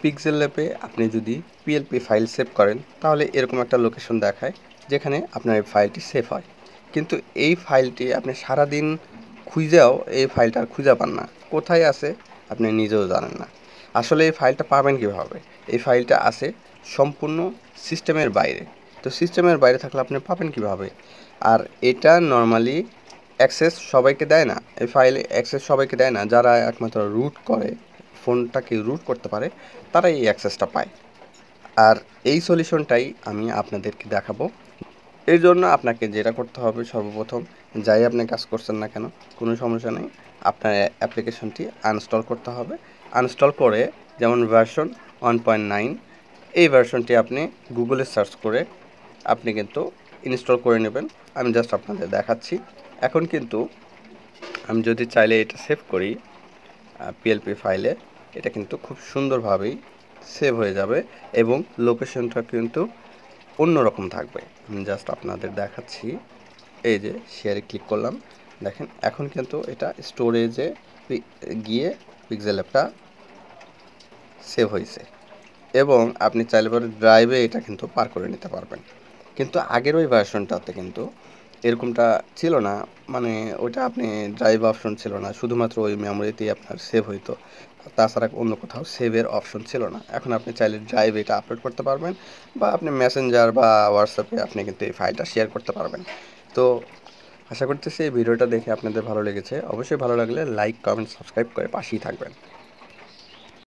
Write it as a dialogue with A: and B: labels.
A: Pixel ল্যাবে আপনি যদি পিএলপি ফাইল সেভ করেন তাহলে এরকম একটা লোকেশন দেখায় যেখানে আপনার এই ফাইলটি সেভ হয়। কিন্তু এই ফাইলটি আপনি সারাদিন খুঁজেও এই ফাইলটা আর খুঁজে পান না, কোথায় আছে আপনি নিজেও জানেন না। আসলে এই ফাইলটা পাবেন কীভাবে? এই ফাইলটা আছে সম্পূর্ণ সিস্টেমের বাইরে। তো সিস্টেমের বাইরে থাকলে আপনি পাবেন কীভাবে? আর এটা নর্মালি অ্যাক্সেস সবাইকে দেয় না, এই ফাইলে অ্যাক্সেস সবাইকে দেয় না। যারা একমাত্র রুট করে, ফোনটাকে রুট করতে পারে, তারাই এই অ্যাক্সেসটা পায়। আর এই সলিউশনটাই আমি আপনাদেরকে দেখাবো। এর জন্য আপনাকে যেটা করতে হবে, সর্বপ্রথম যাই আপনি কাজ করছেন না কেন, কোনো সমস্যা নেই, আপনার অ্যাপ্লিকেশনটি আনইনস্টল করতে হবে। আনইনস্টল করে যেমন ভার্সন 1.9 এই ভার্সনটি আপনি গুগলে সার্চ করে আপনি কিন্তু ইনস্টল করে নেবেন। আমি জাস্ট আপনাদের দেখাচ্ছি। এখন কিন্তু আমি যদি চাইলে এটা সেভ করি পিএলপি ফাইলে, এটা কিন্তু খুব সুন্দরভাবেই সেভ হয়ে যাবে এবং লোকেশনটা কিন্তু অন্যরকম থাকবে। আমি জাস্ট আপনাদের দেখাচ্ছি। এই যে শেয়ারে ক্লিক করলাম, দেখেন এখন কিন্তু এটা স্টোরেজে গিয়ে পিক্সেল ল্যাবটা সেভ হয়েছে এবং আপনি চাইলে পরে ড্রাইভে এটা কিন্তু পার করে নিতে পারবেন। কিন্তু আগের ওই ভার্সনটাতে কিন্তু এরকমটা ছিল না, মানে ওইটা আপনি ড্রাইভ অপশন ছিল না, শুধুমাত্র ওই মেমোরিতেই আপনার সেভ হইতো, তাছাড়া অন্য কোথাও সেভের অপশন ছিল না। এখন আপনি চাইলে ড্রাইভে এটা আপলোড করতে পারবেন বা আপনি মেসেঞ্জার বা হোয়াটসঅ্যাপে আপনি কিন্তু এই ফাইলটা শেয়ার করতে পারবেন। তো আশা করতেছি এই ভিডিওটা দেখে আপনাদের ভালো লেগেছে। অবশ্যই ভালো লাগলে লাইক, কমেন্ট, সাবস্ক্রাইব করে পাশেই থাকবেন।